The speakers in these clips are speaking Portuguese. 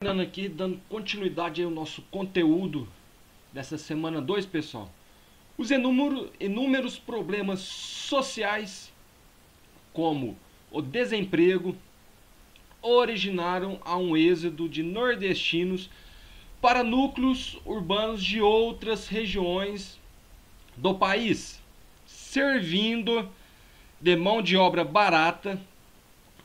Aqui, dando continuidade ao nosso conteúdo dessa semana 2, pessoal. Os inúmeros problemas sociais, como o desemprego, originaram a um êxodo de nordestinos para núcleos urbanos de outras regiões do país, servindo de mão de obra barata,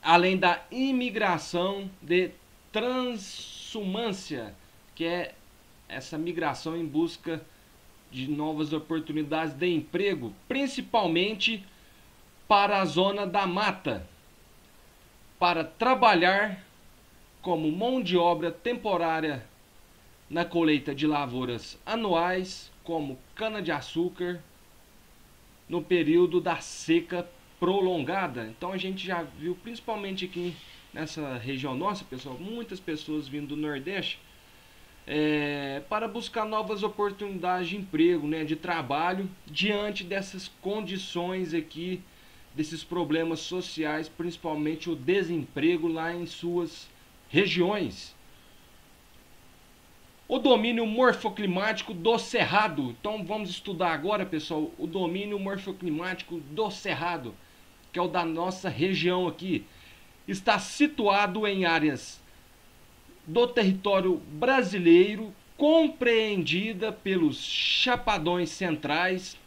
além da imigração de transumância, que é essa migração em busca de novas oportunidades de emprego, principalmente para a zona da mata, para trabalhar como mão de obra temporária na colheita de lavouras anuais, como cana-de-açúcar, no período da seca prolongada. Então a gente já viu, principalmente aqui nessa região nossa, pessoal, muitas pessoas vindo do Nordeste para buscar novas oportunidades de emprego, né, de trabalho, diante dessas condições aqui, desses problemas sociais, principalmente o desemprego lá em suas regiões. O domínio morfoclimático do Cerrado. Então vamos estudar agora, pessoal, o domínio morfoclimático do Cerrado, que é o da nossa região aqui. Está situado em áreas do território brasileiro, compreendida pelos chapadões centrais.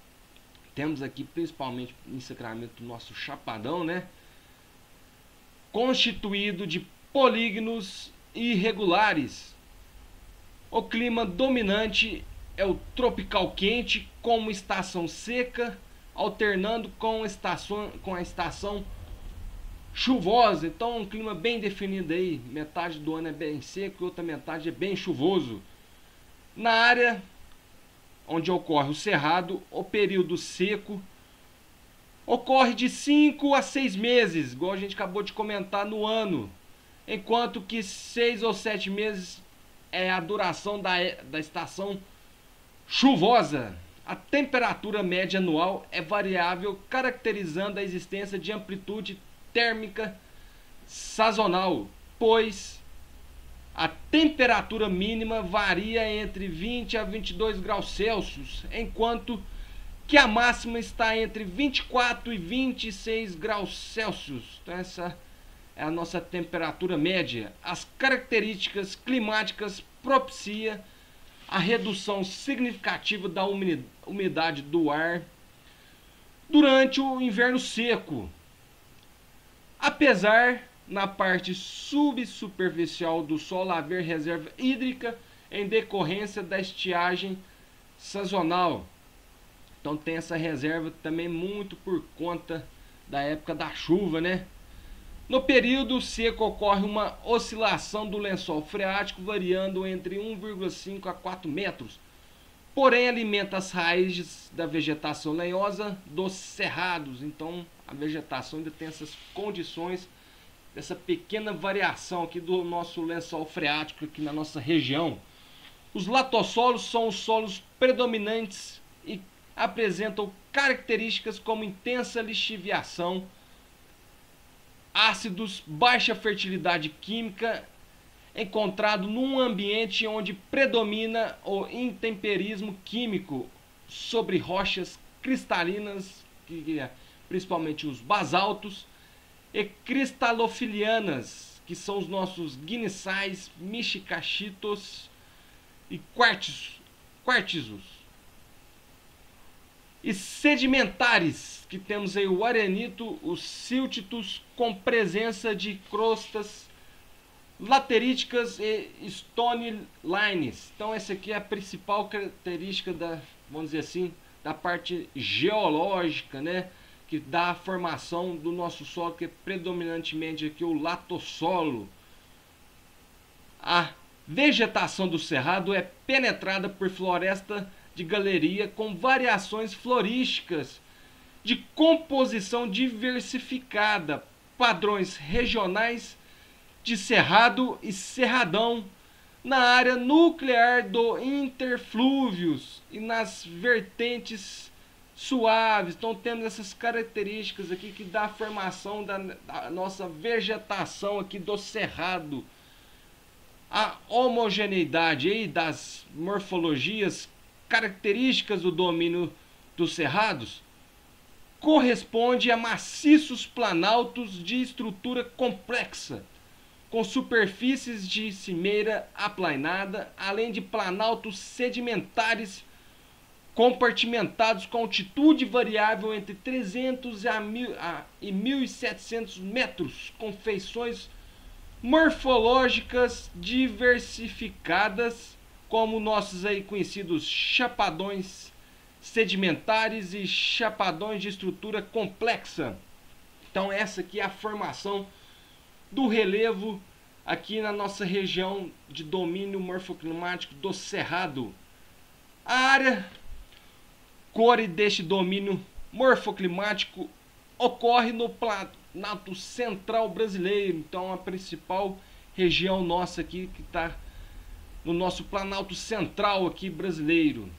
Temos aqui principalmente em Sacramento o nosso chapadão, né? Constituído de polígonos irregulares. O clima dominante é o tropical quente, com uma estação seca, alternando com a estação chuvosa. Então um clima bem definido aí, metade do ano é bem seco e outra metade é bem chuvoso. Na área onde ocorre o cerrado, o período seco ocorre de 5 a 6 meses, igual a gente acabou de comentar, no ano, enquanto que 6 ou 7 meses é a duração da estação chuvosa. A temperatura média anual é variável, caracterizando a existência de amplitude térmica sazonal, pois a temperatura mínima varia entre 20 a 22 graus Celsius, enquanto que a máxima está entre 24 e 26 graus Celsius. Então essa é a nossa temperatura média. As características climáticas propiciam a redução significativa da umidade do ar durante o inverno seco. Apesar, na parte subsuperficial do solo, haver reserva hídrica em decorrência da estiagem sazonal. Então tem essa reserva também muito por conta da época da chuva, né? No período seco ocorre uma oscilação do lençol freático variando entre 1,5 a 4 metros. Porém alimenta as raízes da vegetação lenhosa dos cerrados. Então a vegetação ainda tem essas condições, essa pequena variação aqui do nosso lençol freático aqui na nossa região. Os latossolos são os solos predominantes e apresentam características como intensa lixiviação, ácidos, baixa fertilidade química, encontrado num ambiente onde predomina o intemperismo químico sobre rochas cristalinas, principalmente os basaltos, e cristalofilianas, que são os nossos guinissais, mixicaxitos e quartzos. E sedimentares, que temos aí o arenito, os siltitos, com presença de crostas lateríticas e stone lines. Então essa aqui é a principal característica da, vamos dizer assim, da parte geológica, né, que dá a formação do nosso solo, que é predominantemente aqui o latossolo. A vegetação do cerrado é penetrada por floresta de galeria com variações florísticas de composição diversificada, padrões regionais de cerrado e cerradão na área nuclear do interflúvios e nas vertentes suaves. Então temos essas características aqui que dá a formação da nossa vegetação aqui do cerrado. A homogeneidade aí das morfologias características do domínio dos cerrados corresponde a maciços planaltos de estrutura complexa, com superfícies de cimeira aplainada, além de planaltos sedimentares compartimentados com altitude variável entre 300 e 1.700 metros, com feições morfológicas diversificadas, como nossos aí conhecidos chapadões sedimentares e chapadões de estrutura complexa. Então essa aqui é a formação do relevo aqui na nossa região de domínio morfoclimático do Cerrado. A área core deste domínio morfoclimático ocorre no Planalto Central brasileiro. Então a principal região nossa aqui que está no nosso Planalto Central aqui brasileiro.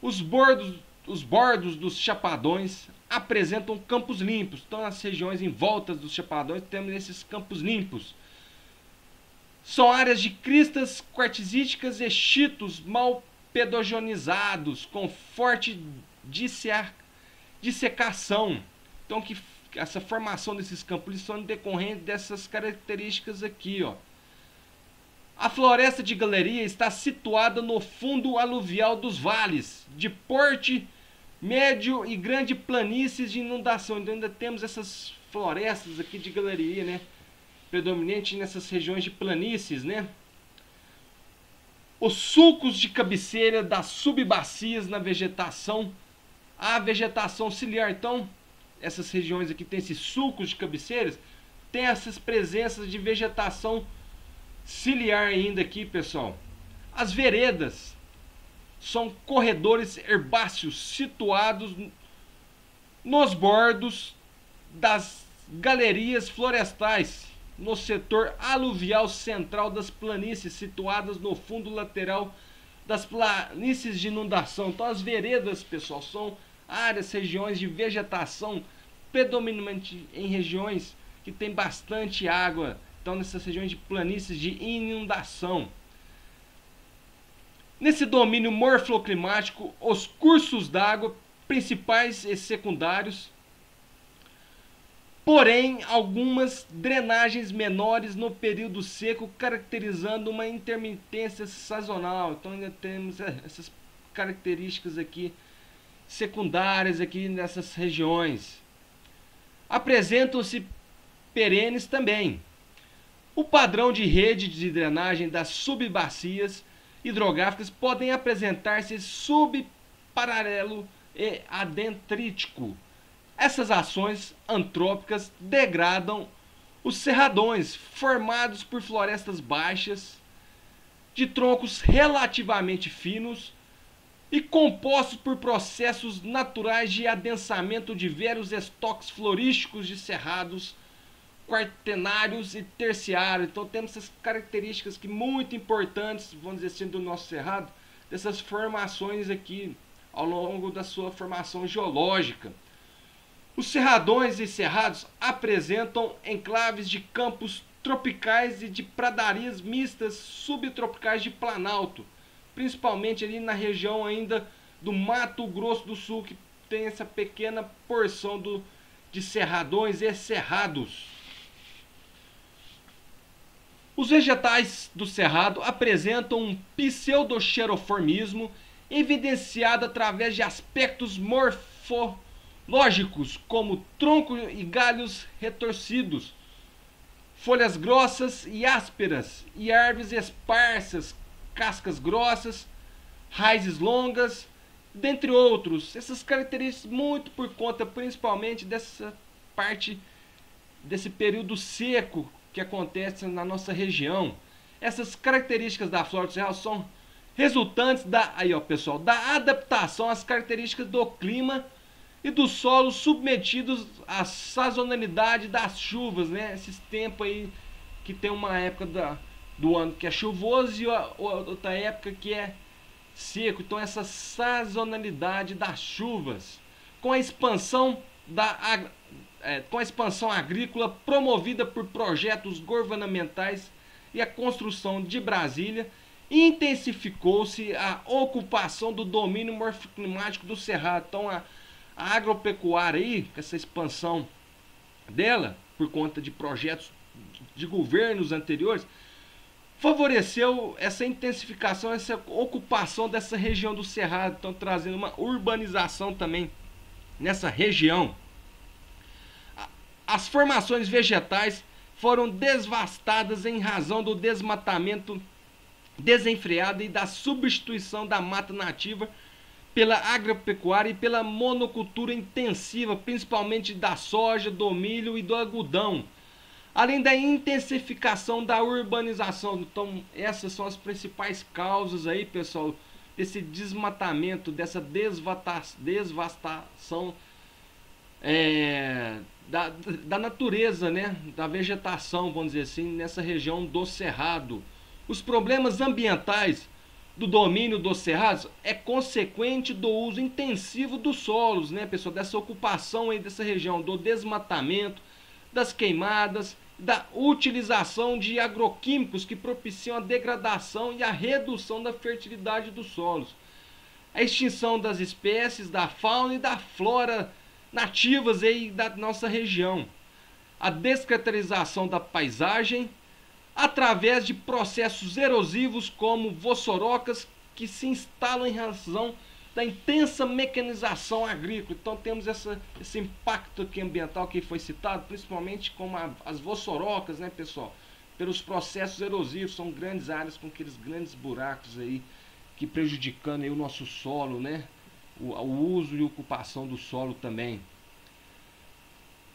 Os bordos dos chapadões apresentam campos limpos. Então nas regiões em volta dos chapadões temos esses campos limpos. São áreas de cristas quartzíticas e chitos mal pedogenizados, com forte dissecação. Então que essa formação desses campos são decorrentes dessas características aqui, ó. A floresta de galeria está situada no fundo aluvial dos vales, de porte médio e grande planícies de inundação. Então ainda temos essas florestas aqui de galeria, né? Predominante nessas regiões de planícies, né? Os sulcos de cabeceira das subbacias na vegetação, a vegetação ciliar. Então, essas regiões aqui tem esses sulcos de cabeceiras, tem essas presenças de vegetação ciliar ainda aqui, pessoal. As veredas são corredores herbáceos situados nos bordos das galerias florestais, no setor aluvial central das planícies, situadas no fundo lateral das planícies de inundação. Então as veredas, pessoal, são áreas, regiões de vegetação, predominantemente em regiões que tem bastante água. Então nessas regiões de planícies de inundação. Nesse domínio morfoclimático, os cursos d'água principais e secundários, porém algumas drenagens menores no período seco, caracterizando uma intermitência sazonal. Então ainda temos essas características aqui secundárias aqui nessas regiões. Apresentam-se perenes também. O padrão de rede de drenagem das subbacias hidrográficas podem apresentar-se subparalelo e adentrítico. Essas ações antrópicas degradam os cerradões formados por florestas baixas, de troncos relativamente finos e compostos por processos naturais de adensamento de vários estoques florísticos de cerrados quaternários e terciários. Então temos essas características que muito importantes, vamos dizer assim, do nosso cerrado, dessas formações aqui ao longo da sua formação geológica. Os cerradões e cerrados apresentam enclaves de campos tropicais e de pradarias mistas subtropicais de planalto, principalmente ali na região ainda do Mato Grosso do Sul, que tem essa pequena porção de cerradões e cerrados. Os vegetais do cerrado apresentam um pseudoxeroformismo evidenciado através de aspectos morfológicos, como tronco e galhos retorcidos, folhas grossas e ásperas, e árvores esparsas, cascas grossas, raízes longas, dentre outros. Essas características muito por conta principalmente dessa parte, desse período seco que acontece na nossa região. Essas características da flora do cerrado são resultantes da adaptação às características do clima e dos solos submetidos à sazonalidade das chuvas, né? Esses tempos aí que tem uma época do ano que é chuvoso e outra época que é seco. Então essa sazonalidade das chuvas, com a expansão agrícola promovida por projetos governamentais e a construção de Brasília, intensificou-se a ocupação do domínio morfoclimático do Cerrado. Então a agropecuária aí, com essa expansão dela, por conta de projetos de governos anteriores, favoreceu essa intensificação, essa ocupação dessa região do Cerrado, então trazendo uma urbanização também nessa região. As formações vegetais foram devastadas em razão do desmatamento desenfreado e da substituição da mata nativa pela agropecuária e pela monocultura intensiva, principalmente da soja, do milho e do algodão, além da intensificação da urbanização. Então essas são as principais causas aí, pessoal, desse desmatamento, dessa devastação da natureza, né, da vegetação, vamos dizer assim, nessa região do Cerrado. Os problemas ambientais do domínio dos cerrados é consequente do uso intensivo dos solos, né, pessoal, dessa ocupação aí dessa região, do desmatamento, das queimadas, da utilização de agroquímicos que propiciam a degradação e a redução da fertilidade dos solos, a extinção das espécies, da fauna e da flora nativas aí da nossa região, a descaracterização da paisagem através de processos erosivos como vossorocas que se instalam em razão da intensa mecanização agrícola. Então temos esse impacto aqui ambiental que foi citado, principalmente como as vossorocas, né, pessoal, pelos processos erosivos. São grandes áreas com aqueles grandes buracos aí que prejudicando aí o nosso solo, né, o uso e ocupação do solo também.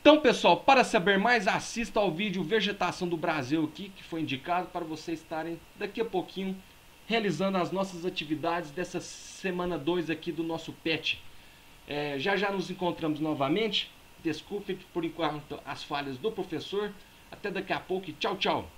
Então, pessoal, para saber mais, assista ao vídeo Vegetação do Brasil aqui, que foi indicado para vocês estarem daqui a pouquinho realizando as nossas atividades dessa semana 2 aqui do nosso PET. Já nos encontramos novamente. Desculpe por enquanto as falhas do professor. Até daqui a pouco e tchau, tchau.